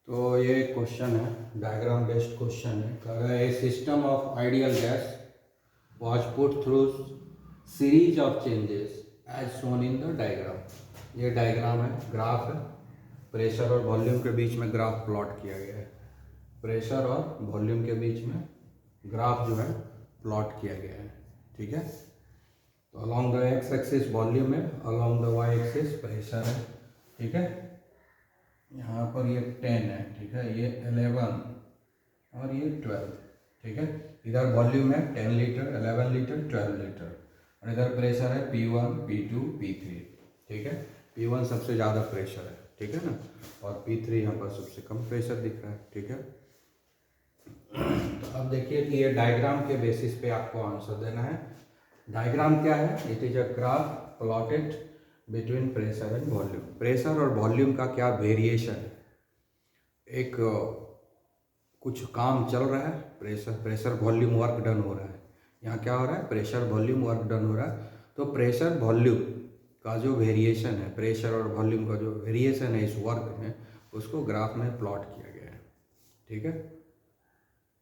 तो ये क्वेश्चन है, डायग्राम बेस्ड क्वेश्चन है। कह रहा है system of ideal gas was put through series of changes as shown in the diagram। ये डायग्राम है, ग्राफ है। प्रेशर और वॉल्यूम के बीच में ग्राफ प्लॉट किया गया है। प्रेशर और वॉल्यूम के बीच में ग्राफ जो है प्लॉट किया गया है। ठीक है, तो along the X axis volume है, along the Y axis pressure है। ठीक है, यहाँ पर ये 10 है। ठीक है, ये 11 और ये 12। ठीक है, इधर वॉल्यूम है 10 लीटर, 11 लीटर, 12 लीटर, और इधर प्रेशर है P1, P2, P3। ठीक है, P1 सबसे ज़्यादा प्रेशर है, ठीक है ना, और P3 यहाँ पर सबसे कम प्रेशर दिख रहा है। ठीक है, तो अब देखिए कि ये डायग्राम के बेसिस पे आपको आंसर देना है। डायग्राम क्या है? It is a graph plotted between pressure and volume. Pressure और वॉल्यूम का क्या वेरिएशन है। एक कुछ काम चल रहा है, प्रेशर वॉल्यूम वर्क डन हो रहा है। यहाँ क्या हो रहा है? प्रेशर वॉल्यूम वर्क डन हो रहा है। तो प्रेशर वॉल्यूम का जो वेरिएशन है, प्रेशर और वॉल्यूम का जो वेरिएशन है इस वर्क में, उसको ग्राफ में प्लॉट किया गया है। ठीक है,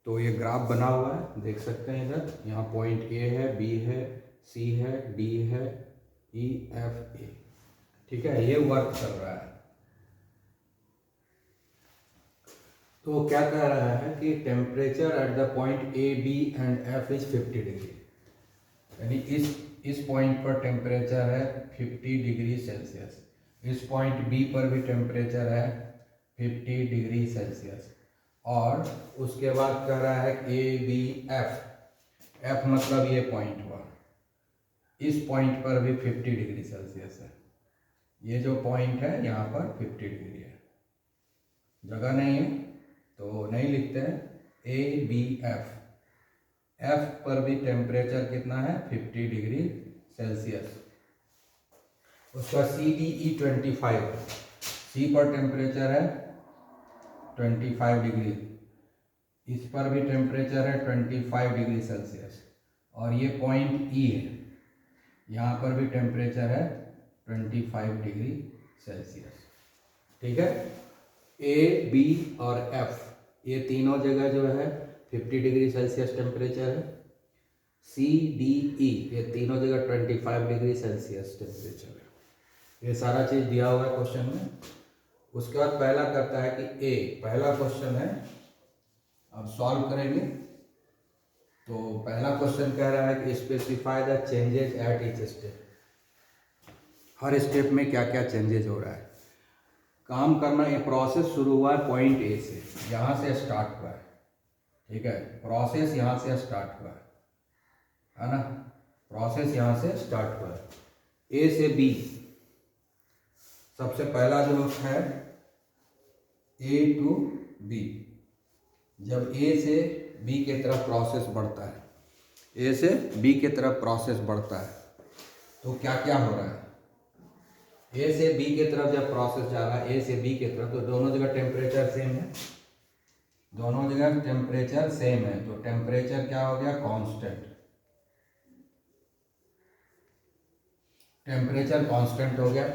तो ये ग्राफ बना हुआ है, देख सकते हैं इधर। यहाँ पॉइंट ए है, बी है, सी है, डी है, ई, एफ, ए। ठीक है, ये वर्क चल रहा है। तो क्या कह रहा है कि temperature at the point A, B and F is 50 degree. यानी इस पॉइंट पर टेम्परेचर है 50 डिग्री सेल्सियस, इस पॉइंट बी पर भी टेम्परेचर है 50 डिग्री सेल्सियस, और उसके बाद कह रहा है ए, बी, एफ मतलब ये पॉइंट हुआ, इस पॉइंट पर भी 50 डिग्री सेल्सियस है। ये जो पॉइंट है यहाँ पर 50 डिग्री है। जगह नहीं है तो नहीं लिखते हैं। ए, बी, एफ पर भी टेम्परेचर कितना है? 50 डिग्री सेल्सियस। उसका सी, डी, ई 25। सी पर टेम्परेचर है 25 डिग्री, इस पर भी टेम्परेचर है 25 डिग्री सेल्सियस, और ये पॉइंट ई है, यहाँ पर भी टेम्परेचर है 25 डिग्री सेल्सियस। ठीक है, ए, बी और एफ ये तीनों जगह जो है 50 डिग्री सेल्सियस टेम्परेचर है। सी, डी, ई ये तीनों जगह 25 डिग्री सेल्सियस टेम्परेचर है। ये सारा चीज़ दिया हुआ है क्वेश्चन में। उसके बाद पहला करता है कि ए, पहला क्वेश्चन है, अब सॉल्व करेंगे। तो पहला क्वेश्चन कह रहा है कि specify the changes at each step. Her step में क्या क्या चेंजेस हो रहा है। काम करना, ये प्रोसेस शुरू हुआ है पॉइंट ए से, यहाँ से स्टार्ट हुआ है। ठीक है, प्रोसेस यहाँ से स्टार्ट हुआ है ना, प्रोसेस यहाँ से स्टार्ट हुआ है। ए से बी, सबसे पहला जो है ए टू बी। जब ए से बी के तरफ प्रोसेस बढ़ता है, ए से बी के तरफ प्रोसेस बढ़ता है, तो क्या क्या हो रहा है। ए से बी के तरफ जब प्रोसेस जा रहा है, ए से बी के तरफ, तो दोनों जगह टेम्परेचर सेम है, दोनों जगह टेम्परेचर सेम है। तो टेम्परेचर क्या हो गया? कांस्टेंट। टेम्परेचर कांस्टेंट हो गया।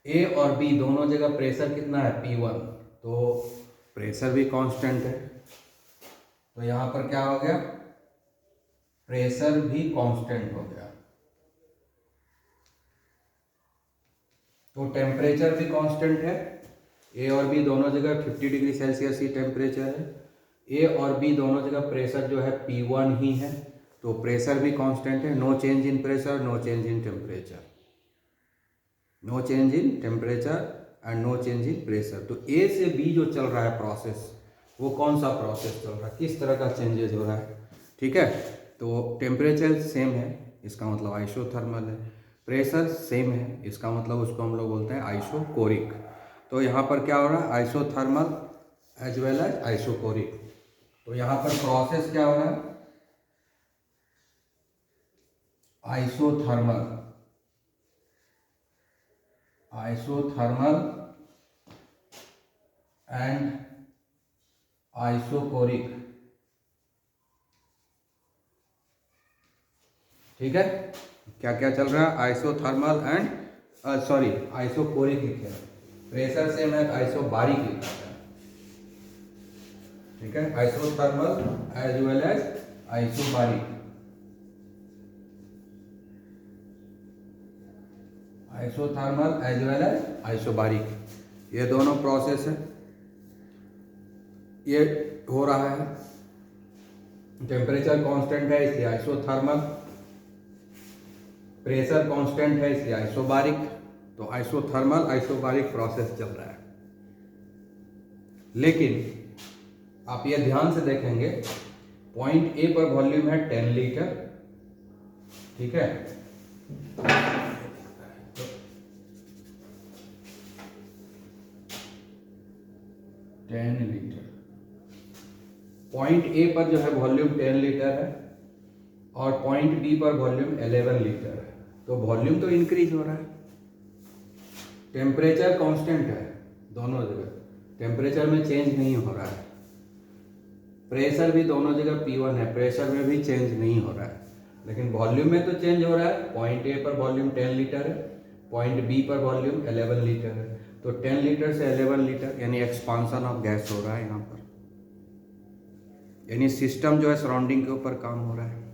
ए और बी दोनों जगह प्रेशर कितना है? P1, तो प्रेशर भी कांस्टेंट है। तो यहाँ पर क्या हो गया? प्रेशर भी कांस्टेंट हो गया। तो टेम्परेचर भी कांस्टेंट है। ए और बी दोनों जगह 50 डिग्री सेल्सियस ही टेम्परेचर है। ए और बी दोनों जगह प्रेशर जो है P1 ही है, तो प्रेशर भी कांस्टेंट है। No change in pressure, no change in temperature, no change in temperature and no change in pressure. तो ए से बी जो चल रहा है प्रोसेस, वो कौन सा प्रोसेस चल रहा है, किस तरह का चेंजेस हो रहा है। ठीक है, तो टेम्परेचर सेम है, इसका मतलब आइसोथर्मल है। प्रेशर सेम है, इसका मतलब उसको हम लोग बोलते हैं आइसोकोरिक। तो यहाँ पर क्या हो रहा है? Isothermal as well as isochoric. तो यहाँ पर प्रोसेस क्या हो रहा है? Isothermal and isochoric. ठीक है, क्या क्या चल रहा है? आइसोथर्मल एंड आइसोकोरिक लिखे हैं। प्रेशर सेम है, आइसोबारिक लिखा है, ठीक है, isothermal as well as isobaric. Isothermal as well as isobaric, ये दोनों प्रोसेस है, ये हो रहा है। टेम्परेचर कांस्टेंट है इसलिए आइसोथर्मल, प्रेशर कांस्टेंट है इसलिए आइसोबारिक। तो आइसोथर्मल आइसोबारिक प्रोसेस चल रहा है। लेकिन आप ये ध्यान से देखेंगे, पॉइंट ए पर वॉल्यूम है 10 लीटर, ठीक है, 10 लीटर। पॉइंट ए पर जो है वॉल्यूम 10 लीटर है और पॉइंट बी पर वॉल्यूम 11 लीटर है, तो वॉल्यूम तो इंक्रीज हो रहा है। टेम्परेचर कांस्टेंट है दोनों जगह, टेम्परेचर में चेंज नहीं हो रहा है। प्रेशर भी दोनों जगह P1 है, प्रेशर में भी चेंज नहीं हो रहा है, लेकिन वॉल्यूम में तो चेंज हो रहा है। पॉइंट ए पर वॉल्यूम 10 लीटर है, पॉइंट बी पर वॉल्यूम 11 लीटर है, तो 10 लीटर से 11 लीटर यानी एक्सपांसन ऑफ गैस हो रहा है यहाँ पर, यानी सिस्टम जो है सराउंडिंग के ऊपर काम हो रहा है,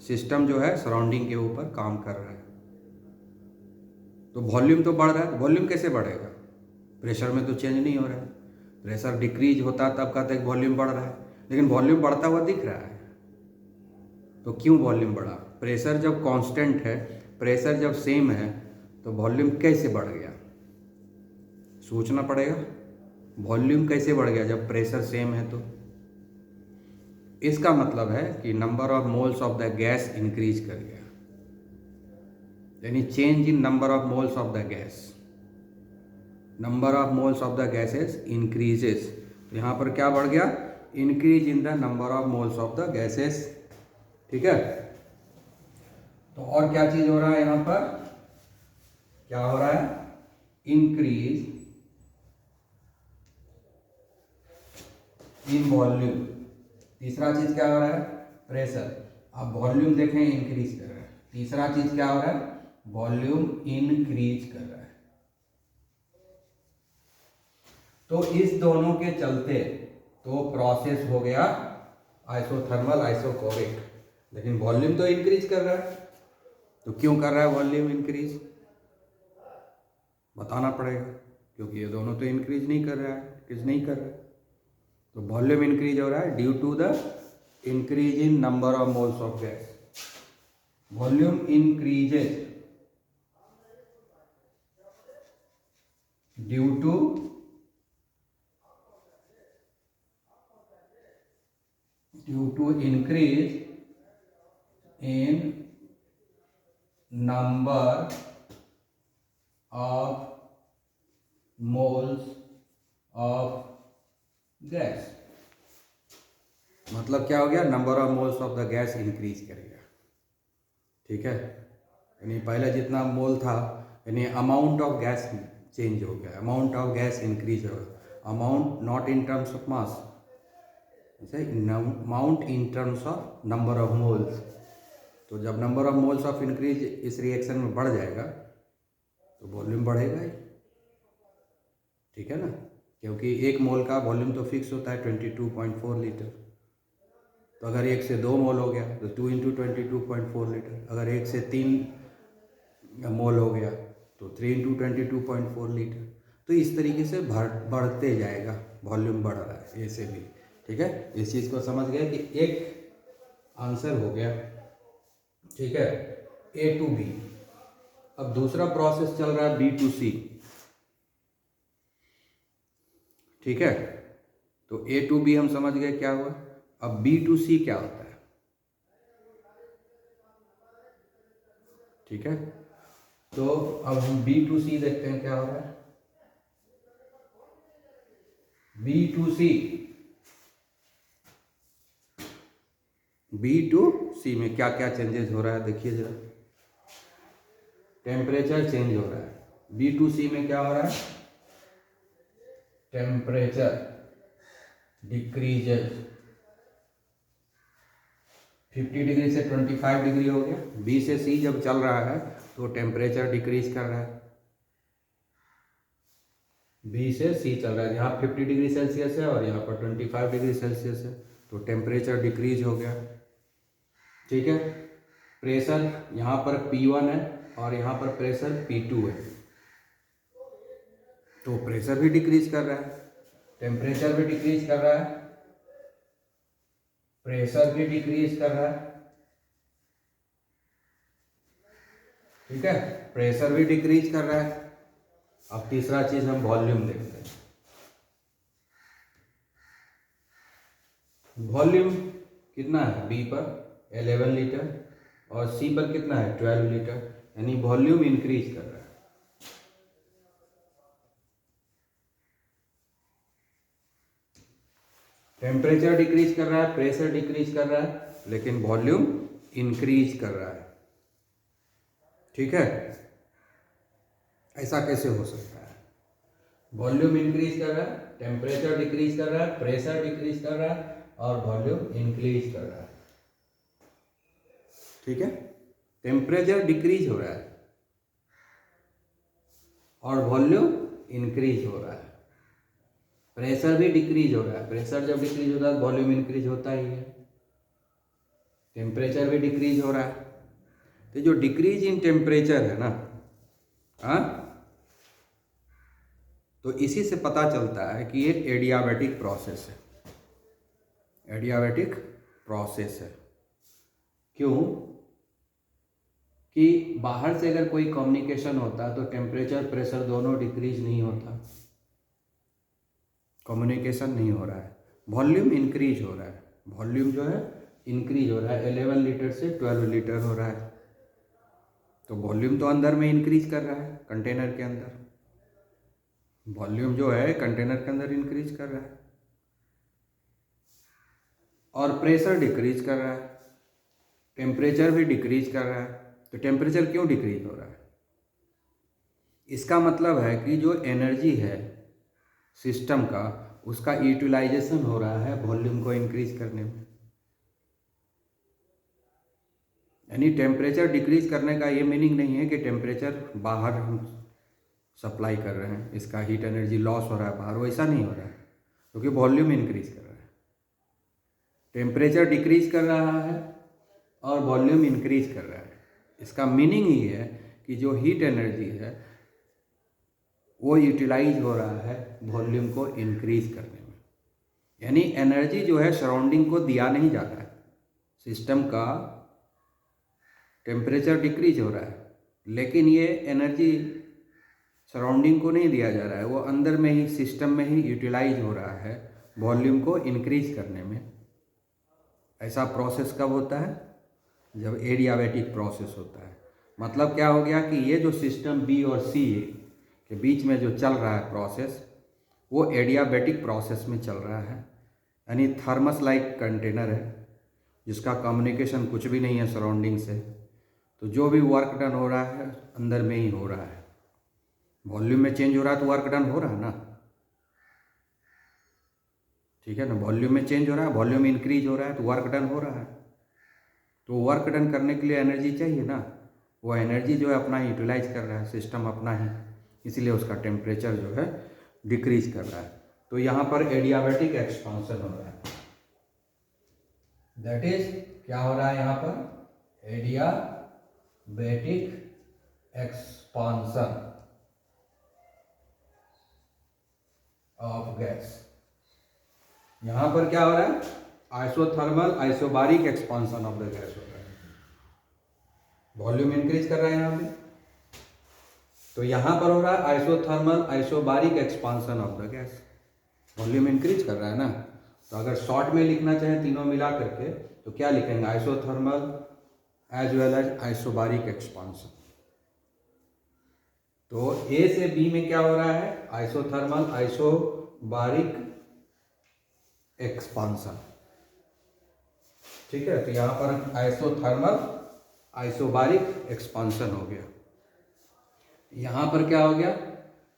सिस्टम जो है सराउंडिंग के ऊपर काम कर रहा है। तो वॉल्यूम तो बढ़ रहा है, वॉल्यूम कैसे बढ़ेगा, प्रेशर में तो चेंज नहीं हो रहा है। प्रेशर डिक्रीज होता तब कहते हैं वॉल्यूम बढ़ रहा है, लेकिन वॉल्यूम बढ़ता हुआ दिख रहा है। तो क्यों वॉल्यूम बढ़ा? प्रेशर जब कांस्टेंट है, प्रेशर जब सेम है, तो वॉल्यूम कैसे बढ़ गया, सोचना पड़ेगा। वॉल्यूम कैसे बढ़ गया जब प्रेशर सेम है? तो इसका मतलब है कि number of moles of the gas increase कर गया, यानी change in number of moles of the gas, number of moles of the gases increases. तो यहाँ पर क्या बढ़ गया? Increase in the number of moles of the gases, ठीक है। तो और क्या चीज हो रहा है यहाँ पर, क्या हो रहा है? Increase in volume. तीसरा चीज क्या हो रहा है? प्रेशर। अब वॉल्यूम देखें इंक्रीज कर रहा है, तीसरा चीज क्या हो रहा है? वॉल्यूम इंक्रीज कर रहा है। तो इस दोनों के चलते तो प्रोसेस हो गया आइसोथर्मल आइसोकोरिक, लेकिन वॉल्यूम तो इंक्रीज कर रहा है। तो क्यों कर रहा है वॉल्यूम इंक्रीज? बताना पड़ेगा, क्योंकि ये दोनों तो इंक्रीज नहीं कर रहा है, इंक्रीज नहीं कर रहा है। तो वॉल्यूम इंक्रीज हो रहा है due to the increase in number of moles of gas. Volume increases due to increase in number of moles of gas. मतलब क्या हो गया? Number of moles of the gas increase करेगा, ठीक है। यानी पहले जितना मोल था, यानी अमाउंट ऑफ गैस चेंज हो गया, अमाउंट ऑफ गैस इंक्रीज हो गया। Amount not in terms of mass, amount in terms of number of moles. तो जब number of moles of increase इस रिएक्शन में बढ़ जाएगा तो वॉल्यूम बढ़ेगा ही, ठीक है ना, क्योंकि एक मोल का वॉल्यूम तो फिक्स होता है 22.4 लीटर। तो अगर 1 से 2 मोल हो गया तो 2 × 22.4 लीटर। अगर 1 से 3 मोल हो गया तो 3 × 22.4 लीटर। तो इस तरीके से बढ़ते जाएगा, वॉल्यूम बढ़ रहा है ऐसे भी, ठीक है। इस चीज़ को समझ गए कि एक आंसर हो गया, ठीक है, A to B। अब दूसरा प्रोसेस चल रहा है B to C, ठीक है। तो A to B हम समझ गए क्या हुआ। अब B to C क्या होता है, ठीक है। तो अब हम B to C देखते हैं क्या हो रहा है। B to C में क्या क्या चेंजेस हो रहा है देखिए जरा। टेम्परेचर चेंज हो रहा है। B to C में क्या हो रहा है? टेम्परेचर डिक्रीजेज, 50 डिग्री से 25 डिग्री हो गया। B से C जब चल रहा है तो टेम्परेचर डिक्रीज कर रहा है, बी से सी चल रहा है, यहाँ 50 डिग्री सेल्सियस है और यहाँ पर 25 डिग्री सेल्सियस है, तो टेम्परेचर डिक्रीज हो गया। ठीक है, प्रेशर यहाँ पर P1 है और यहाँ पर प्रेशर P2 है, तो प्रेशर भी डिक्रीज कर रहा है, टेम्परेचर भी डिक्रीज कर रहा है, प्रेशर भी डिक्रीज कर रहा है। ठीक है, प्रेशर भी डिक्रीज कर रहा है। अब तीसरा चीज हम वॉल्यूम देखते हैं। वॉल्यूम कितना है, बी पर 11 लीटर और सी पर कितना है 12 लीटर, यानी वॉल्यूम इंक्रीज कर रहा है। टेम्परेचर डिक्रीज कर रहा है, प्रेशर डिक्रीज कर रहा है, लेकिन वॉल्यूम इंक्रीज कर रहा है। ठीक है, ऐसा कैसे हो सकता है? वॉल्यूम इंक्रीज कर रहा है, टेम्परेचर डिक्रीज कर रहा है, प्रेशर डिक्रीज कर रहा है और वॉल्यूम इंक्रीज कर रहा है। ठीक है, टेम्परेचर डिक्रीज हो रहा है और वॉल्यूम इंक्रीज हो रहा है, प्रेशर भी डिक्रीज हो रहा है। प्रेशर जब डिक्रीज होता है तो वॉल्यूम इंक्रीज होता ही है। टेम्परेचर भी डिक्रीज हो रहा है, तो जो डिक्रीज इन टेम्परेचर है ना, तो इसी से पता चलता है कि ये एडियाबैटिक प्रोसेस है। एडियाबैटिक प्रोसेस है क्यों? कि बाहर से अगर कोई कम्युनिकेशन होता है तो टेम्परेचर प्रेशर दोनों डिक्रीज नहीं होता, कम्युनिकेशन नहीं हो रहा है, वॉल्यूम इंक्रीज हो रहा है। वॉल्यूम जो है इंक्रीज हो रहा है, 11 लीटर से 12 लीटर हो रहा है, तो वॉल्यूम तो अंदर में इंक्रीज कर रहा है, कंटेनर के अंदर वॉल्यूम जो है कंटेनर के अंदर इंक्रीज कर रहा है और प्रेशर डिक्रीज कर रहा है, टेम्परेचर भी डिक्रीज कर रहा है। तो टेम्परेचर क्यों डिक्रीज हो रहा है? इसका मतलब है कि जो एनर्जी है सिस्टम का, उसका यूटिलाइजेशन हो रहा है वॉल्यूम को इंक्रीज करने में। यानी टेम्परेचर डिक्रीज करने का ये मीनिंग नहीं है कि टेम्परेचर बाहर हम सप्लाई कर रहे हैं, इसका हीट एनर्जी लॉस हो रहा है बाहर, वैसा नहीं हो रहा है, क्योंकि वॉल्यूम इंक्रीज कर रहा है। टेम्परेचर डिक्रीज कर रहा है और वॉल्यूम इंक्रीज कर रहा है। इसका मीनिंग ही है कि जो हीट एनर्जी है वो यूटिलाइज हो रहा है वॉल्यूम को इंक्रीज करने में। यानी एनर्जी जो है सराउंडिंग को दिया नहीं जा रहा है, सिस्टम का टेम्परेचर डिक्रीज हो रहा है लेकिन ये एनर्जी सराउंडिंग को नहीं दिया जा रहा है, वो अंदर में ही सिस्टम में ही यूटिलाइज हो रहा है वॉल्यूम को इंक्रीज करने में। ऐसा प्रोसेस कब होता है? जब एडियाबैटिक प्रोसेस होता है। मतलब क्या हो गया कि ये जो सिस्टम बी और सी के बीच में जो चल रहा है प्रोसेस, वो एडियाबैटिक प्रोसेस में चल रहा है। यानी थर्मस लाइक कंटेनर है जिसका कम्युनिकेशन कुछ भी नहीं है सराउंडिंग से, तो जो भी वर्क डन हो रहा है अंदर में ही हो रहा है। वॉल्यूम में चेंज हो रहा है तो वर्क डन हो रहा है ना, ठीक है ना। वॉल्यूम में चेंज हो रहा है, वॉल्यूम इंक्रीज हो रहा है तो वर्क डन हो रहा है। तो वर्क डन करने के लिए एनर्जी चाहिए ना, वो एनर्जी जो है अपना ही यूटिलाइज कर रहा है सिस्टम अपना ही, इसलिए उसका टेम्परेचर जो है डिक्रीज कर रहा है। तो यहाँ पर एडियाबैटिक एक्सपांसन हो रहा है। दैट इज क्या हो रहा है यहाँ पर? Adiabatic expansion of gas. यहाँ पर क्या हो रहा है? Isothermal isobaric expansion of the gas हो रहा है। वॉल्यूम इंक्रीज कर रहा है यहाँ पे, तो यहाँ पर हो रहा है isothermal isobaric expansion of the gas. Volume increase कर रहा है ना, तो अगर शॉर्ट में लिखना चाहें तीनों मिला करके तो क्या लिखेंगे? Isothermal as well as isobaric expansion. तो ए से बी में क्या हो रहा है? Isothermal isobaric expansion. ठीक है, तो यहां पर आइसोथर्मल आइसोबारिक एक्सपांसन हो गया। यहां पर क्या हो गया?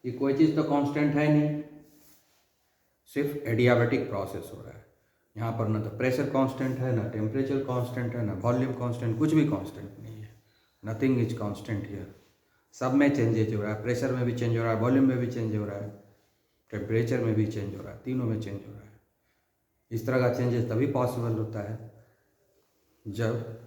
ये कोई चीज तो कांस्टेंट है नहीं, सिर्फ एडियाबैटिक प्रोसेस हो रहा है। यहाँ पर ना तो प्रेशर कांस्टेंट है, ना टेम्परेचर कांस्टेंट है, ना वॉल्यूम कांस्टेंट, कुछ भी कांस्टेंट नहीं है। Nothing is constant here. सब में चेंजेज हो रहा है, प्रेशर में भी चेंज हो रहा है, वॉल्यूम में भी चेंज हो रहा है। टेम्परेचर में भी चेंज हो रहा है, तीनों में चेंज हो रहा है। इस तरह का चेंजेस तभी पॉसिबल होता है जब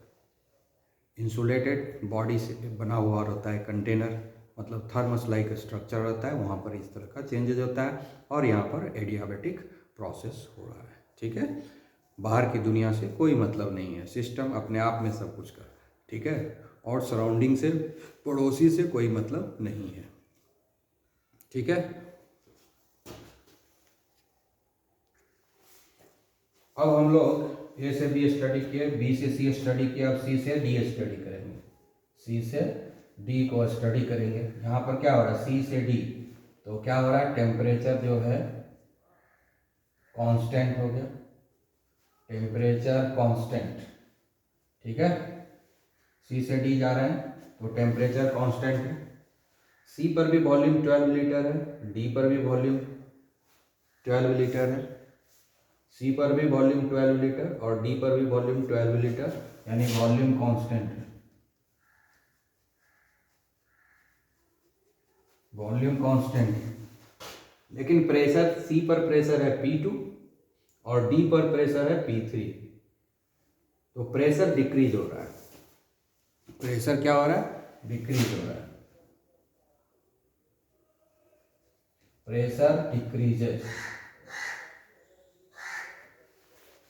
इंसुलेटेड बॉडी से बना हुआ होता है कंटेनर, मतलब थर्मस लाइक स्ट्रक्चर होता है, वहाँ पर इस तरह का चेंजेस होता है और यहाँ पर एडियाबेटिक प्रोसेस हो रहा है। ठीक है, बाहर की दुनिया से कोई मतलब नहीं है, सिस्टम अपने आप में सब कुछ कर रहा है। ठीक है, और सराउंडिंग से, पड़ोसी से कोई मतलब नहीं है। ठीक है, अब हम लोग ए से बी स्टडी किए, बी से सी स्टडी किया, अब सी से डी स्टडी करेंगे, सी से डी को स्टडी करेंगे। यहाँ पर क्या हो रहा है, सी से डी, तो क्या हो रहा है, टेम्परेचर जो है कांस्टेंट हो गया, टेम्परेचर कांस्टेंट। ठीक है, सी से डी जा रहे हैं तो टेम्परेचर कांस्टेंट है। सी पर भी वॉल्यूम 12 लीटर है, डी पर भी वॉल्यूम 12 लीटर है। सी पर भी वॉल्यूम 12 लीटर और डी पर भी वॉल्यूम 12 लीटर, यानी वॉल्यूम कांस्टेंट है, वॉल्यूम कांस्टेंट है। लेकिन प्रेशर, सी पर प्रेशर है P2 और डी पर प्रेशर है P3, तो प्रेशर डिक्रीज हो रहा है। प्रेशर क्या हो रहा है, डिक्रीज हो रहा है, प्रेशर डिक्रीजेस,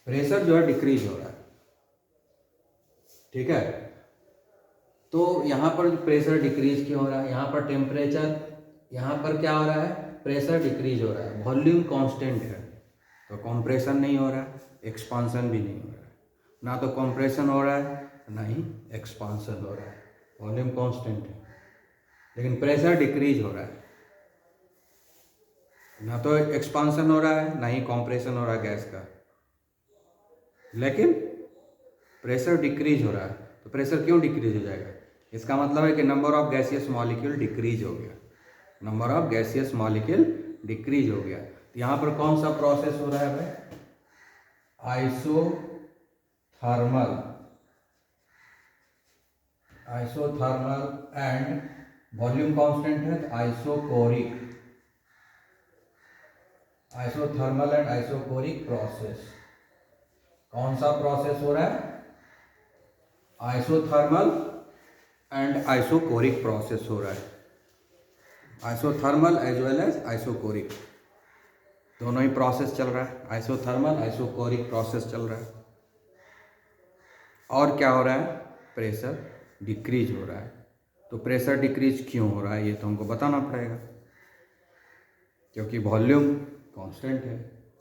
प्रेशर जो है डिक्रीज हो रहा है। ठीक है, तो यहाँ पर प्रेशर डिक्रीज क्यों हो रहा है, यहाँ पर टेम्परेचर, यहाँ पर क्या हो रहा है, प्रेशर डिक्रीज हो रहा है, वॉल्यूम कांस्टेंट है, तो कंप्रेशन नहीं हो रहा है, एक्सपांसन भी नहीं हो रहा है, ना तो कंप्रेशन हो रहा है ना ही एक्सपांसन हो रहा है, वॉल्यूम कांस्टेंट है। लेकिन प्रेशर डिक्रीज हो रहा है, ना तो एक्सपांसन हो रहा है ना ही कंप्रेशन हो रहा है गैस का, लेकिन प्रेशर डिक्रीज हो रहा है। तो प्रेशर क्यों डिक्रीज हो जाएगा, इसका मतलब है कि number of gaseous molecule decrease हो गया, number of gaseous molecule decrease हो गया। तो यहाँ पर कौन सा प्रोसेस हो रहा है भाई, isothermal, isothermal and volume constant है तो isochoric, isothermal and isochoric process. कौन सा प्रोसेस हो रहा है, आइसोथर्मल एंड आइसोकोरिक प्रोसेस हो रहा है, isothermal as well as isochoric, दोनों ही प्रोसेस चल रहा है, आइसोथर्मल आइसोकोरिक प्रोसेस चल रहा है। और क्या हो रहा है, प्रेशर डिक्रीज हो रहा है। तो प्रेशर डिक्रीज क्यों हो रहा है ये तो हमको बताना पड़ेगा, क्योंकि वॉल्यूम कांस्टेंट है,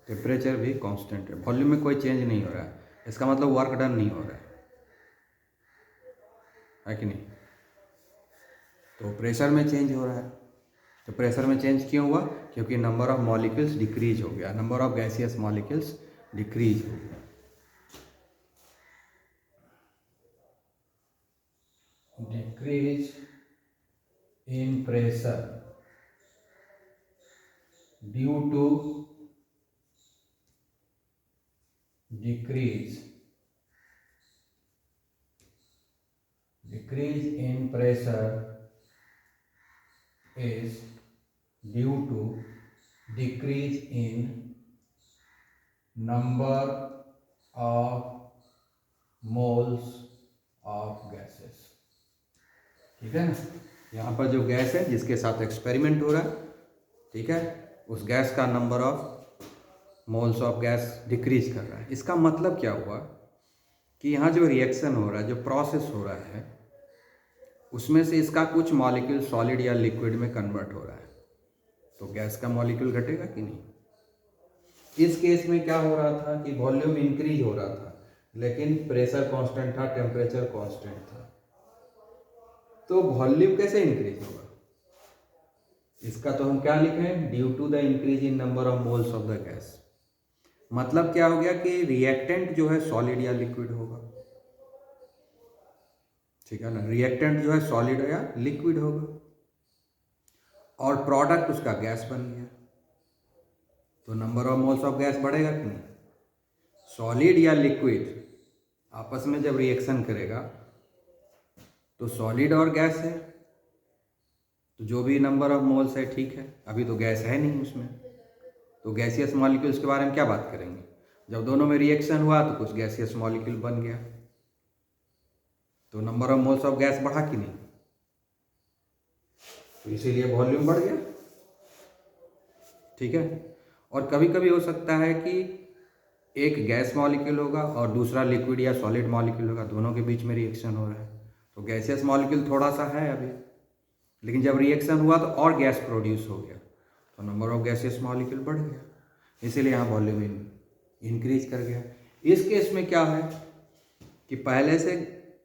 टेम्परेचर भी कांस्टेंट है, वॉल्यूम में कोई चेंज नहीं हो रहा है, इसका मतलब वर्क डन नहीं हो रहा है कि नहीं। तो प्रेशर में चेंज हो रहा है, तो प्रेशर में चेंज क्यों हुआ, क्योंकि नंबर ऑफ मॉलिक्यूल्स डिक्रीज हो गया, number of gaseous molecules decrease हो गया। Decrease in pressure due to decrease in pressure is due to decrease in number of moles of gases। ठीक है ना, यहाँ पर जो गैस है जिसके साथ एक्सपेरिमेंट हो रहा है, ठीक है, उस गैस का number of moles of gas decrease कर रहा है। इसका मतलब क्या हुआ कि यहाँ जो रिएक्शन हो रहा है, जो प्रोसेस हो रहा है, उसमें से इसका कुछ मॉलिक्यूल सॉलिड या लिक्विड में कन्वर्ट हो रहा है, तो गैस का मॉलिक्यूल घटेगा कि नहीं। इस केस में क्या हो रहा था कि वॉल्यूम इंक्रीज हो रहा था, लेकिन प्रेशर कांस्टेंट था, टेम्परेचर कांस्टेंट था, तो वॉल्यूम कैसे इंक्रीज होगा, इसका तो हम क्या लिखें, due to the increase in number of moles of the gas. मतलब क्या हो गया कि रिएक्टेंट जो है सॉलिड या लिक्विड होगा, ठीक है ना, रिएक्टेंट जो है सॉलिड या लिक्विड होगा, और प्रोडक्ट उसका गैस बन गया, तो number of moles of gas बढ़ेगा कि नहीं। सॉलिड या लिक्विड आपस में जब रिएक्शन करेगा तो सॉलिड और गैस है, तो जो भी नंबर ऑफ मोल्स है ठीक है, अभी तो गैस है नहीं उसमें, तो गैसियस मॉलिक्यूल्स के बारे में क्या बात करेंगे? जब दोनों में रिएक्शन हुआ तो कुछ गैसियस मॉलिक्यूल बन गया, तो number of moles of gas बढ़ा कि नहीं? तो इसीलिए वॉल्यूम बढ़ गया। ठीक है। और कभी कभी हो सकता है कि एक गैस मॉलिक्यूल होगा और दूसरा लिक्विड या सॉलिड मॉलिक्यूल होगा, दोनों के बीच में रिएक्शन हो रहा है, तो गैसियस मॉलिक्यूल थोड़ा सा है अभी, लेकिन जब रिएक्शन हुआ तो और गैस प्रोड्यूस हो गया, तो नंबर ऑफ गैसियस मॉलिक्यूल बढ़ गया, इसीलिए यहाँ वॉल्यूम इंक्रीज कर गया। इस केस में क्या है कि पहले से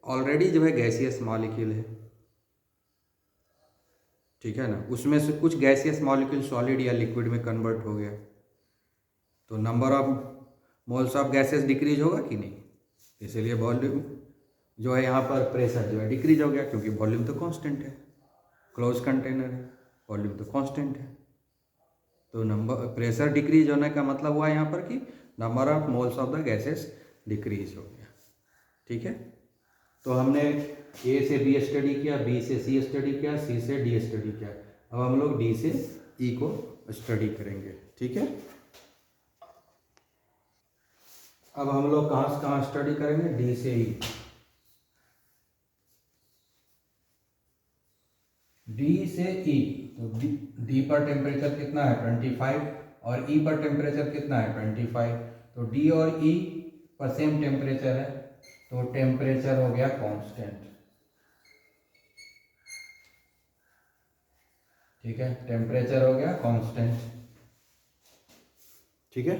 ऑलरेडी जो है गैसियस मॉलिक्यूल है, ठीक है ना, उसमें से कुछ गैसियस मॉलिक्यूल सॉलिड या लिक्विड में कन्वर्ट हो गया, तो number of moles of gases decrease होगा कि नहीं? इसीलिए वॉल्यूम जो है यहाँ पर प्रेशर जो है डिक्रीज हो गया, क्योंकि वॉल्यूम तो कांस्टेंट है, क्लोज कंटेनर है, वॉल्यूम तो कांस्टेंट है, तो नंबर प्रेशर डिक्रीज होने का मतलब हुआ यहाँ पर कि number of moles of the gases decrease हो गया। ठीक है, तो हमने ए से बी स्टडी किया, बी से सी स्टडी किया, सी से डी स्टडी किया, अब हम लोग डी से ई को स्टडी करेंगे। ठीक है, अब हम लोग कहाँ से कहाँ स्टडी करेंगे? डी से ई। डी से ई, तो डी पर टेम्परेचर कितना है 25 और ई पर टेम्परेचर कितना है 25, तो डी और ई पर सेम टेम्परेचर है, तो टेम्परेचर हो गया कांस्टेंट। ठीक है, टेम्परेचर हो गया कांस्टेंट। ठीक है,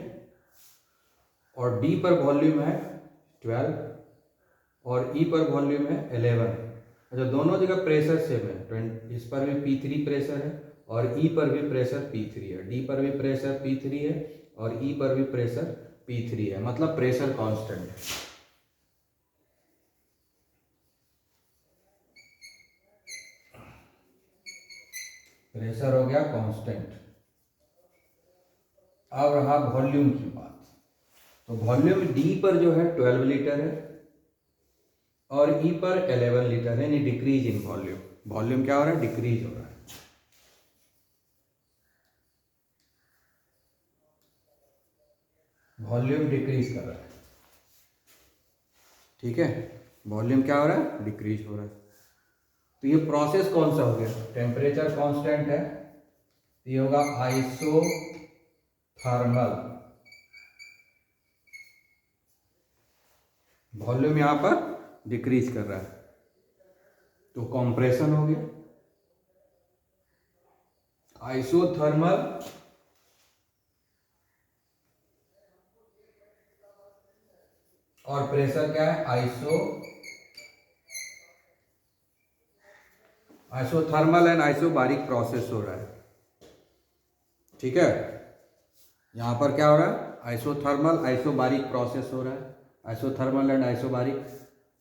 और डी पर वॉल्यूम है 12 और ई पर वॉल्यूम है 11। अच्छा, दोनों जगह प्रेशर सेम है, इस पर भी P3 प्रेशर है और ई पर भी प्रेशर P3 है, डी पर भी प्रेशर P3 है और ई पर भी प्रेशर P3 है, मतलब प्रेशर कांस्टेंट है। प्रेशर हो गया कांस्टेंट। अब रहा वॉल्यूम की बात, तो वॉल्यूम डी पर जो है 12 लीटर है और ई पर 11 लीटर है, यानी डिक्रीज इन वॉल्यूम। वॉल्यूम क्या हो रहा है? डिक्रीज हो रहा है। वॉल्यूम डिक्रीज कर रहा है। ठीक है, वॉल्यूम क्या हो रहा है? डिक्रीज हो रहा है। तो ये प्रोसेस कौन सा हो गया? टेम्परेचर कांस्टेंट है, तो ये होगा आइसोथर्मल। वॉल्यूम यहां पर डिक्रीज कर रहा है, तो कंप्रेशन हो गया। आइसोथर्मल और प्रेशर क्या है? आइसोथर्मल एंड आइसोबारिक प्रोसेस हो रहा है। ठीक है, यहां पर क्या हो रहा है? आइसोथर्मल आइसोबारिक प्रोसेस हो रहा है, isothermal and isobaric.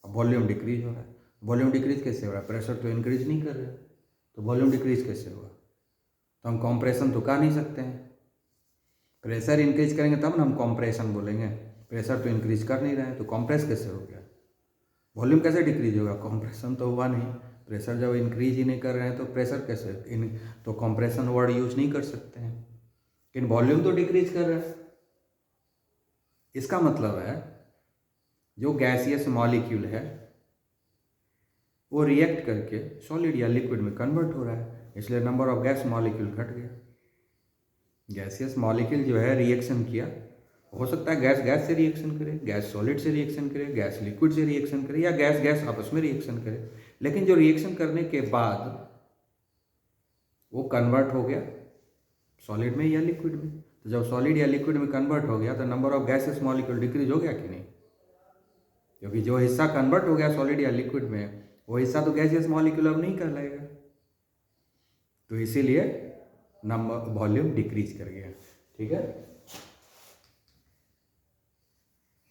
Volume decrease हो रहा है। वॉल्यूम डिक्रीज कैसे हो रहा है? प्रेशर तो इंक्रीज नहीं कर रहे, तो वॉल्यूम डिक्रीज कैसे होगा? तो हम कंप्रेशन तो कह नहीं सकते हैं। प्रेशर इंक्रीज करेंगे तब ना हम कंप्रेशन बोलेंगे, प्रेशर तो इंक्रीज कर नहीं रहे हैं, तो कंप्रेस कैसे हो गया? वॉल्यूम कैसे डिक्रीज होगा? कंप्रेशन तो हुआ नहीं। प्रेशर जब इंक्रीज ही नहीं कर रहे हैं तो प्रेशर कैसे तो कंप्रेशन वर्ड यूज नहीं कर सकते हैं, लेकिन वॉल्यूम तो डिक्रीज कर रहा है। इसका मतलब है जो गैसियस मॉलिक्यूल है वो रिएक्ट करके सॉलिड या लिक्विड में कन्वर्ट हो रहा है, इसलिए नंबर ऑफ गैस मॉलिक्यूल घट गया। गैसियस मॉलिक्यूल जो है रिएक्शन किया, हो सकता है गैस गैस से रिएक्शन करे, गैस सॉलिड से रिएक्शन करे, गैस लिक्विड से रिएक्शन करे, या गैस गैस आपस में रिएक्शन करे, लेकिन जो रिएक्शन करने के बाद वो कन्वर्ट हो गया सॉलिड में या लिक्विड में, तो जब सॉलिड या लिक्विड में कन्वर्ट हो गया तो number of gases molecule decrease हो गया कि नहीं? क्योंकि जो हिस्सा कन्वर्ट हो गया सॉलिड या लिक्विड में, वो हिस्सा तो गैसियस मॉलिक्यूल अब नहीं कहलाएगा, तो इसीलिए नंबर वॉल्यूम डिक्रीज कर गया। ठीक है,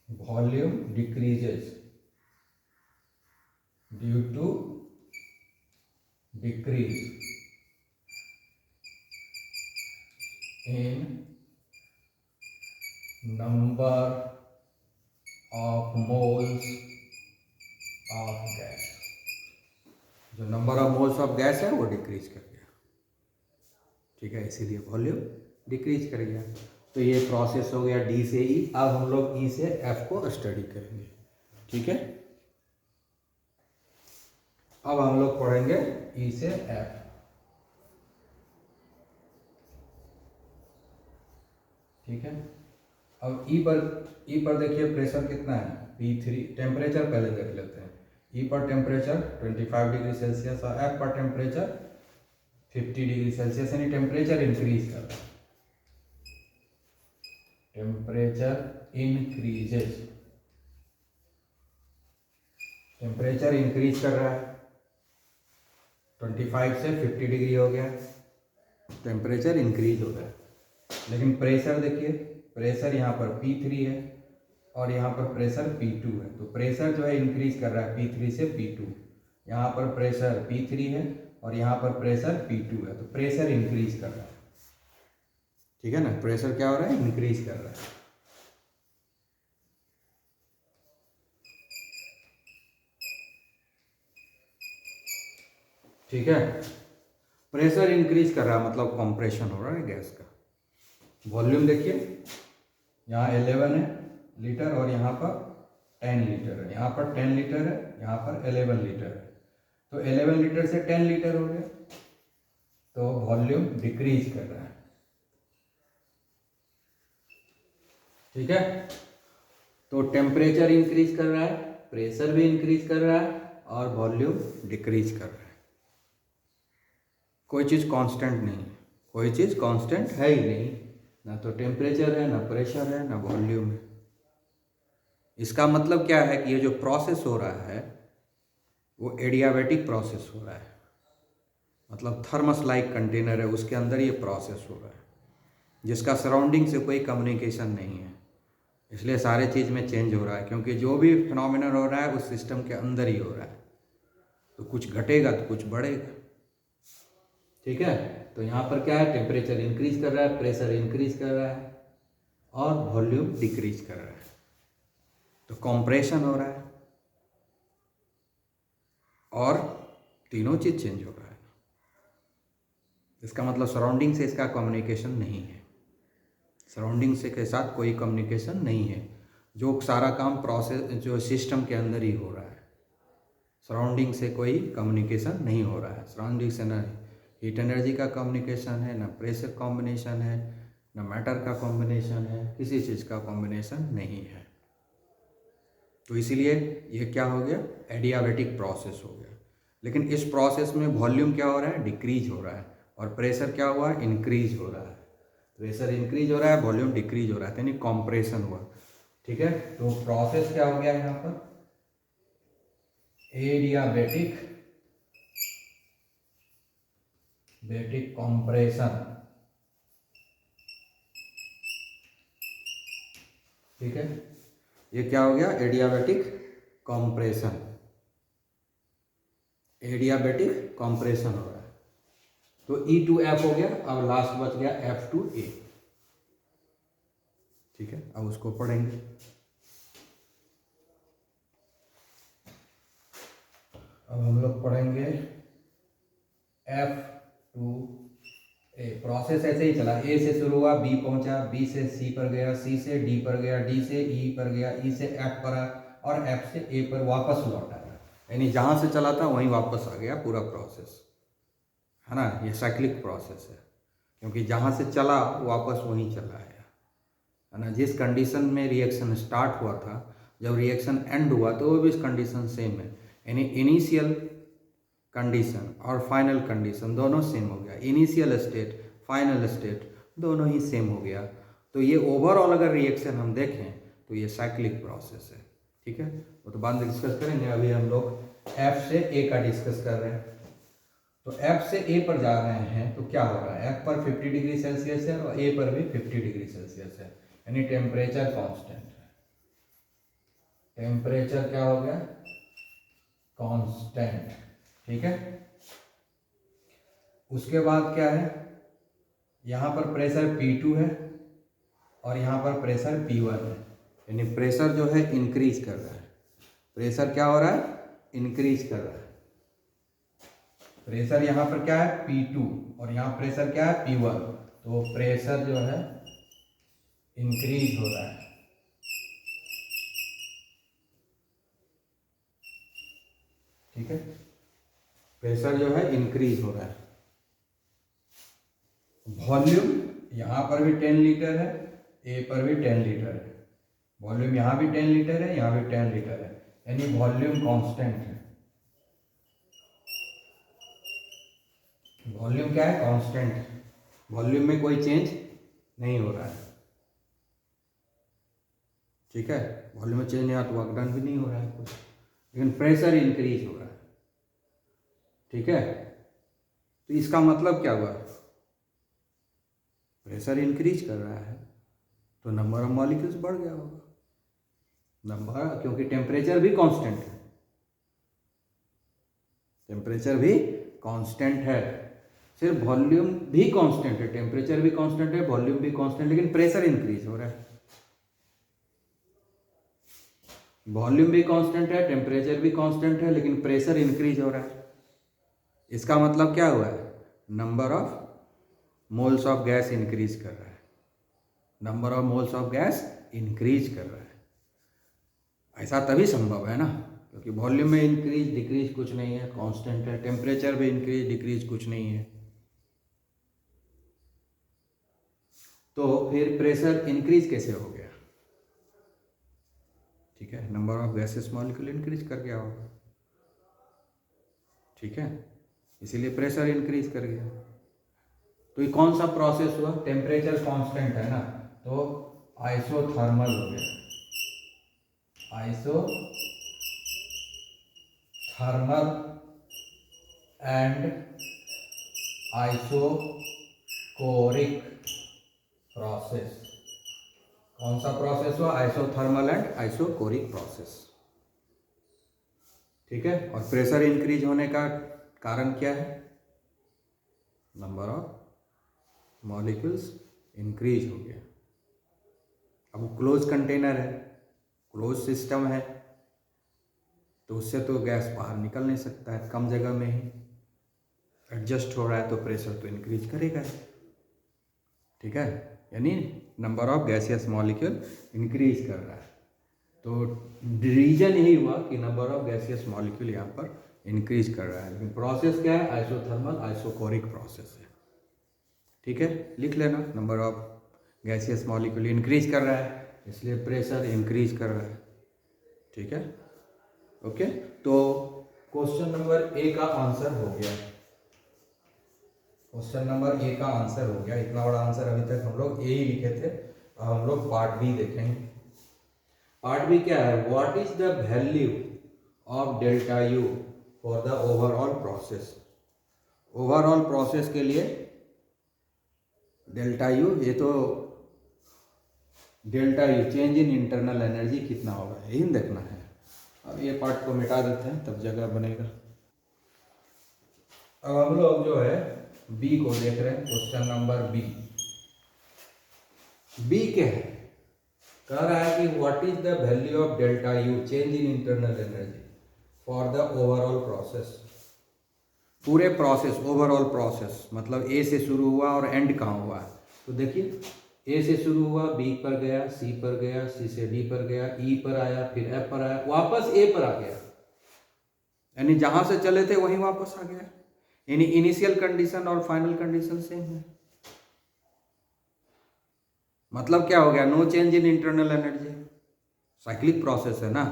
volume decreases due to decrease in number of moles of gas। जो number of moles of gas है वो डिक्रीज कर गया। ठीक है, इसीलिए वॉल्यूम डिक्रीज कर गया। तो ये प्रोसेस हो गया डी से ई। अब हम लोग ई से एफ को स्टडी करेंगे, ठीक है। अब हम लोग पढ़ेंगे ई से एफ, ठीक है। अब ई पर देखिए प्रेशर कितना है, P3। टेम्परेचर पहले देख लेते हैं। ई पर टेम्परेचर 25 डिग्री सेल्सियस और एफ पर टेम्परेचर 50 डिग्री सेल्सियस, यानी टेम्परेचर इंक्रीज कर रहा है। टेम्परेचर इंक्रीजेज, टेम्परेचर इंक्रीज कर रहा है। 25 से 50 डिग्री हो गया, टेम्परेचर इंक्रीज हो गया। लेकिन प्रेशर देखिए, प्रेशर यहाँ पर P3 है और यहाँ पर प्रेशर P2 है। तो प्रेशर जो है इंक्रीज कर रहा है P3 से P2। यहाँ पर प्रेशर P3 है और यहाँ पर प्रेशर P2 है, तो प्रेशर इंक्रीज कर रहा है, ठीक है ना। प्रेशर क्या हो रहा है, इंक्रीज कर रहा है। ठीक है, प्रेशर इंक्रीज कर रहा है मतलब कंप्रेशन हो रहा है गैस का। वॉल्यूम देखिए, यहाँ 11 है लीटर और यहाँ पर 10 लीटर है। यहाँ पर 10 लीटर है, यहाँ पर 11 लीटर है। तो 11 लीटर से 10 लीटर हो गया, तो वॉल्यूम डिक्रीज कर रहा है, ठीक है। तो टेम्परेचर इंक्रीज कर रहा है, प्रेशर भी इंक्रीज कर रहा है और वॉल्यूम डिक्रीज कर रहा है। कोई चीज़ कांस्टेंट नहीं है, कोई चीज़ कांस्टेंट है ही नहीं, ना तो टेम्परेचर है, ना प्रेशर है, ना वॉल्यूम है। इसका मतलब क्या है कि ये जो प्रोसेस हो रहा है वो एडियाबैटिक प्रोसेस हो रहा है, मतलब थर्मस लाइक कंटेनर है, उसके अंदर ये प्रोसेस हो रहा है जिसका सराउंडिंग से कोई कम्युनिकेशन नहीं है। इसलिए सारे चीज़ में चेंज हो रहा है, क्योंकि जो भी फिनोमिनन हो रहा है उस सिस्टम के अंदर ही हो रहा है। तो कुछ घटेगा तो कुछ बढ़ेगा, ठीक है। तो यहाँ पर क्या है, टेम्परेचर इंक्रीज कर रहा है, प्रेशर इंक्रीज कर रहा है और वॉल्यूम डिक्रीज कर रहा है। तो कंप्रेशन हो रहा है और तीनों चीज चेंज हो रहा है। इसका मतलब सराउंडिंग से इसका कम्युनिकेशन नहीं है, सराउंडिंग से के साथ कोई कम्युनिकेशन नहीं है। जो सारा काम प्रोसेस जो सिस्टम के अंदर ही हो रहा है, सराउंडिंग से कोई कम्युनिकेशन नहीं हो रहा है। सराउंडिंग से ना हीट एनर्जी का कम्युनिकेशन है, ना प्रेशर कॉम्बिनेशन है, ना मैटर का कॉम्बिनेशन है, किसी चीज़ का कॉम्बिनेशन नहीं है। तो इसीलिए ये क्या हो गया, एडियाबैटिक प्रोसेस हो गया। लेकिन इस प्रोसेस में वॉल्यूम क्या हो रहा है, डिक्रीज हो रहा है, और प्रेशर क्या हुआ, इंक्रीज हो रहा है। प्रेशर इंक्रीज हो रहा है, वॉल्यूम डिक्रीज हो रहा है, यानी कॉम्प्रेशन हुआ, ठीक है। तो प्रोसेस क्या हो गया यहाँ पर, एडियाबैटिक कॉम्प्रेशन, ठीक है। ये क्या हो गया, एडियाबैटिक कॉम्प्रेशन, एडियाबैटिक कॉम्प्रेशन हो रहा है। तो E to F हो गया, अब लास्ट बच गया F to A, ठीक है। अब उसको पढ़ेंगे। अब हम लोग पढ़ेंगे F to A। प्रोसेस ऐसे ही चला, A से शुरू हुआ, B पहुंचा, B से C पर गया, C से D पर गया, D से E पर गया, E से F पर आया और F से A पर वापस लौट आया। यानी जहां से चला था वहीं वापस आ गया पूरा प्रोसेस, है ना। ये साइक्लिक प्रोसेस है, क्योंकि जहां से चला वापस वहीं चला आया, है ना। जिस कंडीशन में रिएक्शन स्टार्ट हुआ था, जब रिएक्शन एंड हुआ तो वो भी कंडीशन सेम है। यानी इनिशियल कंडीशन और फाइनल कंडीशन दोनों सेम हो गया, इनिशियल स्टेट फाइनल स्टेट दोनों ही सेम हो गया। तो ये ओवरऑल अगर रिएक्शन हम देखें तो ये साइक्लिक प्रोसेस है, ठीक है। वो तो बाद में डिस्कस करेंगे, अभी हम लोग F से A का डिस्कस कर रहे हैं। तो F से A पर जा रहे हैं तो क्या हो रहा है, F पर 50 डिग्री सेल्सियस है और A पर भी 50 डिग्री सेल्सियस है, यानी टेम्परेचर कांस्टेंट है। टेम्परेचर क्या हो गया, कांस्टेंट, ठीक है। उसके बाद क्या है, यहाँ पर प्रेशर P2 है और यहाँ पर प्रेशर P1 है, यानी प्रेशर जो है इंक्रीज कर रहा है। प्रेशर क्या हो रहा है, इंक्रीज कर रहा है। प्रेशर यहाँ पर क्या है P2 और यहाँ प्रेशर क्या है P1, तो प्रेशर जो है इंक्रीज हो रहा है। ठीक है, प्रेशर जो है इंक्रीज हो रहा है। वॉल्यूम यहाँ पर भी 10 लीटर है, ए पर भी 10 लीटर है। वॉल्यूम यहाँ भी 10 लीटर है, यहाँ भी 10 लीटर है, यानी वॉल्यूम कांस्टेंट है। वॉल्यूम क्या है? कांस्टेंट है। वॉल्यूम में कोई चेंज नहीं हो रहा है। ठीक है, वॉल्यूम में चेंज नहीं आ तो वर्क डन भी नहीं हो रहा है कुछ, लेकिन प्रेशर इंक्रीज हो रहा है। ठीक है, तो इसका मतलब क्या हुआ? प्रेशर इंक्रीज कर रहा है तो नंबर ऑफ मॉलिक्यूल्स बढ़ गया होगा। नंबर, क्योंकि टेम्परेचर भी कांस्टेंट है, टेम्परेचर भी कांस्टेंट है, सिर्फ वॉल्यूम भी कांस्टेंट है, टेम्परेचर भी कांस्टेंट है, वॉल्यूम भी कांस्टेंट, लेकिन प्रेशर इंक्रीज हो रहा है। वॉल्यूम भी कांस्टेंट है, टेम्परेचर भी कांस्टेंट है, लेकिन प्रेशर इंक्रीज हो रहा है। इसका मतलब क्या हुआ है? Number of moles of gas increase कर रहा है। Number of moles of gas increase कर रहा है। ऐसा तभी संभव है ना, क्योंकि वॉल्यूम में इंक्रीज डिक्रीज कुछ नहीं है, कांस्टेंट है। टेम्परेचर में इंक्रीज डिक्रीज कुछ नहीं है, तो फिर प्रेशर इंक्रीज कैसे हो गया? ठीक है, number of gases molecule increase कर गया होगा। ठीक है, इसीलिए प्रेशर इंक्रीज कर गया। तो ये कौन सा प्रोसेस हुआ? टेम्परेचर कांस्टेंट है ना, तो आइसोथर्मल हो गया। Isothermal and isochoric process. कौन सा प्रोसेस हुआ? Isothermal and isochoric process. ठीक है, और प्रेशर इंक्रीज होने का कारण क्या है? नंबर ऑफ मॉलिक्यूल्स इंक्रीज हो गया। अब वो क्लोज कंटेनर है, क्लोज सिस्टम है, तो उससे तो गैस बाहर निकल नहीं सकता है, कम जगह में ही एडजस्ट हो रहा है, तो प्रेशर तो इंक्रीज करेगा। ठीक है, यानी number of gaseous molecule increase कर रहा है। तो रीजन यही हुआ कि नंबर ऑफ गैसियस मॉलिक्यूल यहाँ पर इंक्रीज कर रहा है, लेकिन प्रोसेस क्या है? आइसोथर्मल आइसोकोरिक प्रोसेस है। ठीक है, लिख लेना, number of gaseous molecule increase कर रहा है, इसलिए प्रेशर इंक्रीज कर रहा है। ठीक है, ओके। तो क्वेश्चन नंबर ए का आंसर हो गया। क्वेश्चन नंबर ए का आंसर हो गया। इतना बड़ा आंसर अभी तक हम लोग ए ही लिखे थे, अब हम लोग पार्ट बी देखेंगे। पार्ट बी क्या है? What is the value of delta U for the overall process. Overall process के लिए डेल्टा यू, ये तो delta U change in internal energy कितना होगा, यही देखना है। अब ये पार्ट को मिटा देते हैं, तब जगह बनेगा। अब हम लोग जो है बी को देख रहे हैं, क्वेश्चन नंबर बी। बी क्या है? कह रहा है कि what is the value of delta U change in internal energy for the overall process. पूरे प्रोसेस, ओवरऑल प्रोसेस मतलब ए से शुरू हुआ और एंड कहाँ हुआ है, तो देखिए ए से शुरू हुआ, बी पर गया, सी पर गया, सी से डी पर गया, ई पर आया, फिर एफ पर आया, वापस ए पर आ गया, यानी जहां से चले थे वहीं वापस आ गया। यानी इनिशियल कंडीशन और फाइनल कंडीशन सेम है। मतलब क्या हो गया? No change in internal energy. Cyclic process है ना,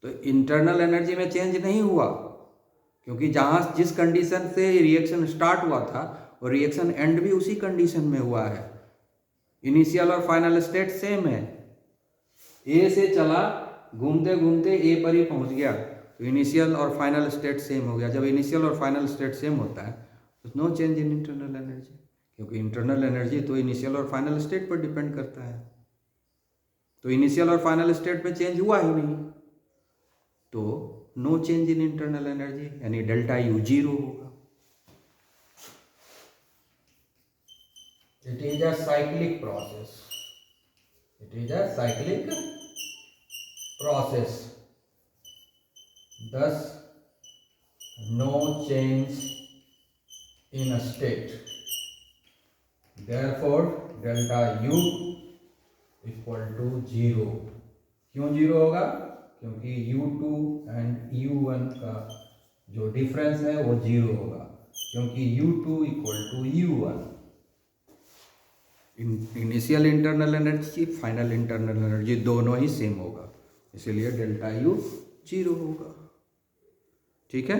तो इंटरनल एनर्जी में चेंज नहीं हुआ, क्योंकि जहां जिस कंडीशन से रिएक्शन स्टार्ट हुआ था और रिएक्शन एंड भी उसी कंडीशन में हुआ है। इनिशियल और फाइनल स्टेट सेम है। ए से चला, घूमते घूमते ए पर ही पहुंच गया, तो इनिशियल और फाइनल स्टेट सेम हो गया। जब इनिशियल और फाइनल स्टेट सेम होता है तो no change in internal energy, क्योंकि इंटरनल एनर्जी तो इनिशियल और फाइनल स्टेट पर डिपेंड करता है। तो इनिशियल और फाइनल स्टेट में चेंज हुआ ही नहीं, तो no change in internal energy, यानी डेल्टा यू जीरो होगा। It is a cyclic process. It is a cyclic process, thus no change in a state, therefore delta U equal to 0। क्यों 0 होगा? क्योंकि U2 एंड U1 का जो difference है वो 0 होगा, क्योंकि U2 equal to U1। Initial internal energy, final internal energy दोनों ही सेम होगा, इसीलिए डेल्टा U 0 होगा। ठीक है।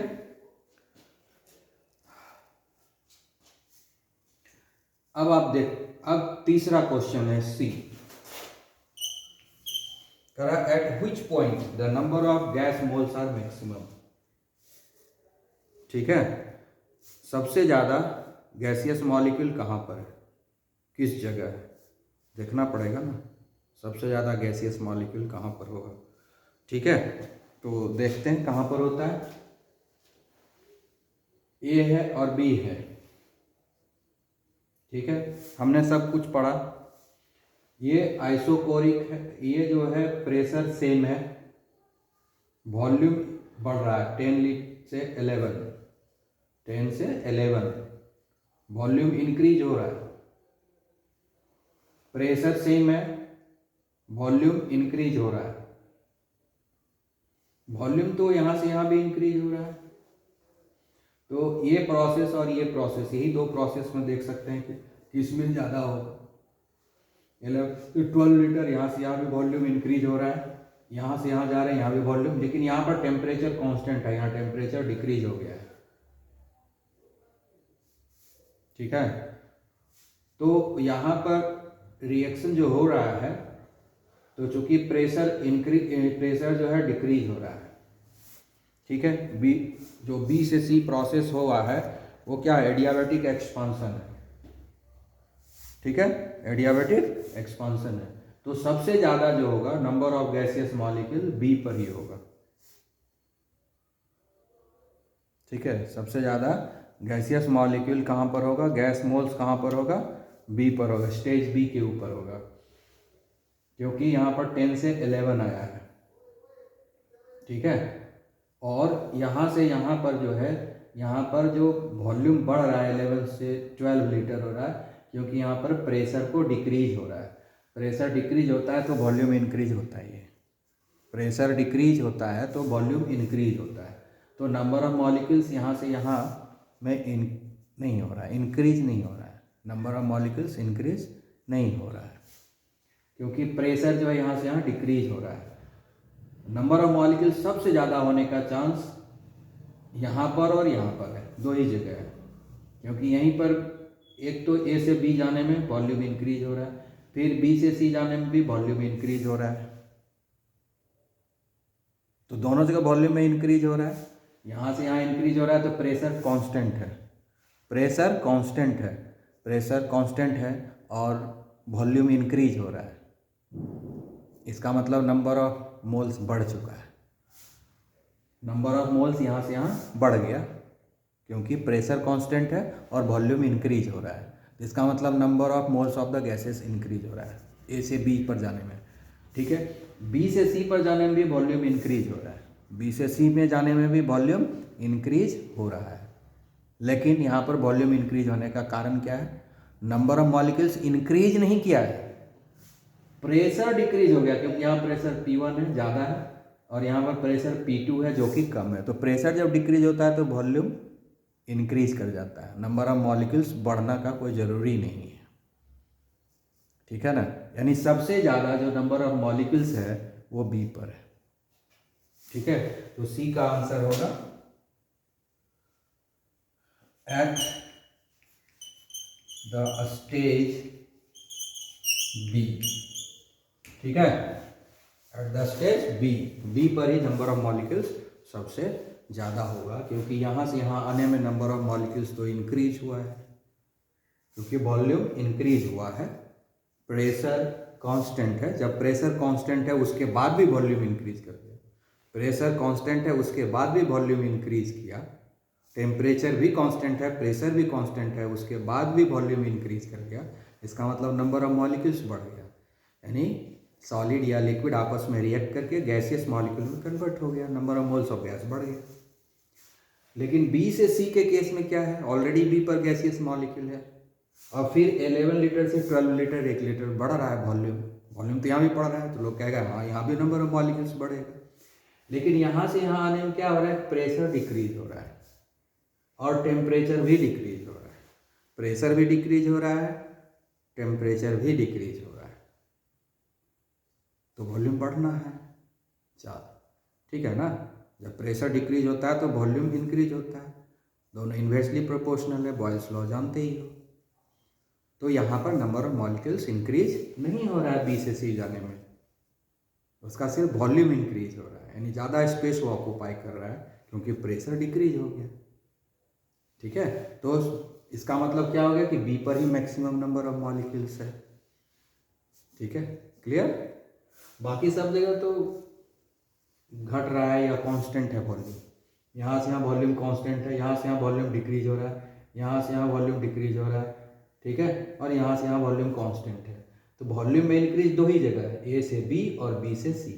अब तीसरा क्वेश्चन है सी। करा at which point the number of gas moles are maximum. ठीक है, सबसे ज्यादा गैसियस मॉलिक्यूल कहां पर है, किस जगह है, देखना पड़ेगा ना। सबसे ज्यादा गैसियस मॉलिक्यूल कहां पर होगा। ठीक है, तो देखते हैं कहां पर होता है। ए है और बी है। ठीक है, हमने सब कुछ पढ़ा। ये आइसोकोरिक है, ये जो है प्रेशर सेम है, वॉल्यूम बढ़ रहा है 10 से 11, वॉल्यूम इंक्रीज हो रहा है। प्रेशर सेम है, वॉल्यूम इंक्रीज हो रहा है। वॉल्यूम तो यहां से यहां भी इंक्रीज हो रहा है। तो ये प्रोसेस और ये प्रोसेस, यही दो प्रोसेस में देख सकते हैं कि किसमें ज़्यादा होगा। 12 लीटर, यहाँ से यहाँ भी वॉल्यूम इंक्रीज हो रहा है, यहाँ से यहाँ जा रहे हैं, यहाँ भी वॉल्यूम, लेकिन यहाँ पर टेम्परेचर कांस्टेंट है, यहाँ टेम्परेचर डिक्रीज हो गया है। ठीक है, तो यहाँ पर रिएक्शन जो हो रहा है, तो चूंकि प्रेशर जो है डिक्रीज हो रहा है। ठीक है, जो बी से सी प्रोसेस हुआ है वो क्या है, एडियाबैटिक एक्सपांसन है। ठीक है, एडियाबैटिक एक्सपांसन है। तो सबसे ज्यादा जो होगा number of gaseous molecule B पर ही होगा। ठीक है, सबसे ज्यादा गैसियस मॉलिक्यूल कहां पर होगा, गैस मोल्स कहां पर होगा, बी पर होगा, स्टेज बी के ऊपर होगा, क्योंकि यहां पर 10 से 11 आया है। ठीक है, और यहां से यहां पर जो है, यहाँ पर जो वॉल्यूम बढ़ रहा है 11 से 12 लीटर हो रहा है, क्योंकि यहाँ पर प्रेशर को डिक्रीज हो रहा है। प्रेशर डिक्रीज होता है तो वॉल्यूम इंक्रीज होता है। ये प्रेशर डिक्रीज होता है तो वॉल्यूम इंक्रीज होता है। तो नंबर ऑफ मॉलिक्यूल्स यहाँ से यहाँ में नहीं हो रहा है, इंक्रीज नहीं हो रहा है। नंबर ऑफ मॉलिक्यूल्स इंक्रीज नहीं हो रहा है, क्योंकि प्रेशर जो है यहाँ से यहाँ डिक्रीज हो रहा है। नंबर ऑफ मॉलिक्यूल्स सबसे ज़्यादा होने का चांस यहाँ पर और यहाँ पर है, दो ही जगह है, क्योंकि यहीं पर एक तो ए से बी जाने में वॉल्यूम इंक्रीज हो रहा है, फिर बी से सी जाने में भी वॉल्यूम इंक्रीज हो रहा है। तो दोनों जगह वॉल्यूम में इंक्रीज हो रहा है, यहाँ से यहाँ इंक्रीज हो रहा है, तो प्रेशर कांस्टेंट है, प्रेशर कांस्टेंट है, प्रेशर कांस्टेंट है और वॉल्यूम इंक्रीज हो रहा है। इसका मतलब नंबर ऑफ मोल्स बढ़ चुका है। नंबर ऑफ मोल्स यहाँ से यहाँ बढ़ गया, क्योंकि प्रेशर कांस्टेंट है और वॉल्यूम इंक्रीज हो रहा है। इसका मतलब number of moles of the gases increase हो रहा है ए से बी पर जाने में। ठीक है, बी से सी पर जाने में भी वॉल्यूम इंक्रीज हो रहा है, बी से सी में जाने में भी वॉल्यूम इंक्रीज हो रहा है। लेकिन यहाँ पर वॉल्यूम इंक्रीज होने का कारण क्या है, नंबर ऑफ मॉलिक्यूल्स इंक्रीज नहीं किया है, प्रेशर डिक्रीज हो गया, क्योंकि यहाँ प्रेशर P1 है ज़्यादा है और यहाँ पर प्रेशर P2 है जो कि कम है। तो प्रेशर जब डिक्रीज होता है तो वॉल्यूम इंक्रीज कर जाता है, नंबर ऑफ मॉलिक्यूल्स बढ़ना का कोई ज़रूरी नहीं है। ठीक है ना, यानी सबसे ज़्यादा जो नंबर ऑफ मॉलिक्यूल्स है वो बी पर है। ठीक है, तो सी का आंसर होगा एट द स्टेज बी। ठीक है, एट द स्टेज बी पर ही नंबर ऑफ मॉलिक्यूल्स सबसे ज़्यादा होगा, क्योंकि यहाँ से यहाँ आने में नंबर ऑफ मॉलिक्यूल्स तो इंक्रीज हुआ है, क्योंकि वॉल्यूम इंक्रीज हुआ है, प्रेशर कांस्टेंट है। जब प्रेशर कांस्टेंट है उसके बाद भी वॉल्यूम इंक्रीज कर दिया, प्रेशर कांस्टेंट है उसके बाद भी वॉल्यूम इंक्रीज किया, टेम्परेचर भी कांस्टेंट है, प्रेशर भी कांस्टेंट है, उसके बाद भी वॉल्यूम इंक्रीज कर दिया। इसका मतलब नंबर ऑफ मॉलिक्यूल्स बढ़ गया, यानी सॉलिड या लिक्विड आपस में रिएक्ट करके गैसियस मॉलिक्यूल में कन्वर्ट हो गया, number of moles of gas बढ़ गया। लेकिन बी से सी के केस में क्या है, ऑलरेडी बी पर गैसियस मॉलिक्यूल है, और फिर 11 लीटर से 12 लीटर 1 लीटर बढ़ रहा है वॉल्यूम तो यहाँ भी बढ़ रहा है, तो लोग कहेगा हाँ यहाँ भी नंबर ऑफ मॉलिक्यूल्स बढ़ेगा। लेकिन यहाँ से यहाँ आने में क्या हो रहा है, प्रेशर डिक्रीज हो रहा है और टेम्परेचर भी डिक्रीज हो रहा है। प्रेशर भी डिक्रीज हो रहा है, टेम्परेचर भी डिक्रीज हो रहा है, तो वॉल्यूम बढ़ना है ज़्यादा, ठीक है ना। जब प्रेशर डिक्रीज होता है तो वॉल्यूम इंक्रीज होता है, दोनों इन्वर्सली प्रोपोर्शनल है, बॉयल्स लॉ जानते ही हो। तो यहाँ पर नंबर ऑफ मॉलिक्यूल्स इंक्रीज नहीं हो रहा है बी से सी जाने में, उसका सिर्फ वॉल्यूम इंक्रीज हो रहा है, यानी ज़्यादा स्पेस वो ऑक्यूपाई कर रहा है क्योंकि प्रेशर डिक्रीज हो गया, ठीक है। तो इसका मतलब क्या हो गया कि बी पर ही मैक्सिमम नंबर ऑफ मॉलिक्यूल्स है, ठीक है, क्लियर। बाकी सब जगह तो घट रहा है या कांस्टेंट है वॉल्यूम, यहाँ से यहाँ वॉल्यूम कांस्टेंट है, यहाँ से यहाँ वॉल्यूम डिक्रीज हो रहा है, यहाँ से यहाँ वॉल्यूम डिक्रीज हो रहा है, ठीक है, और यहाँ से यहाँ वॉल्यूम कांस्टेंट है। तो वॉल्यूम में इंक्रीज दो ही जगह है, ए से बी और बी से सी।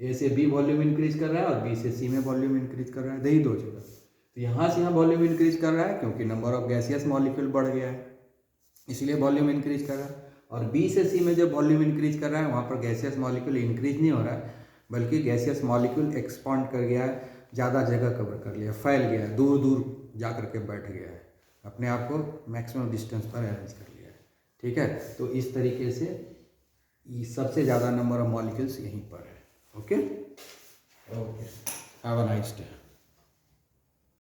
ए से बी वॉल्यूम इंक्रीज कर रहा है और बी से सी में वॉल्यूम इंक्रीज कर रहा है, यही दो जगह। तो यहाँ से यहाँ वॉल्यूम इंक्रीज कर रहा है क्योंकि नंबर ऑफ गैसियस मॉलिक्यूल बढ़ गया है, इसलिए वॉल्यूम इंक्रीज कर रहा है। और बी से सी में जब वॉल्यूम इंक्रीज कर रहा है वहाँ पर गैसियस मॉलिक्यूल इंक्रीज नहीं हो रहा है, बल्कि गैसियस मॉलिक्यूल एक्सपांड कर गया है, ज़्यादा जगह कवर कर लिया, फैल गया है, दूर दूर जा कर के बैठ गया है, अपने आप को मैक्सिमम डिस्टेंस पर अरेंज कर लिया है, ठीक है। तो इस तरीके से सबसे ज़्यादा नंबर ऑफ मॉलिक्यूल्स यहीं पर है। Okay okay, have a nice day.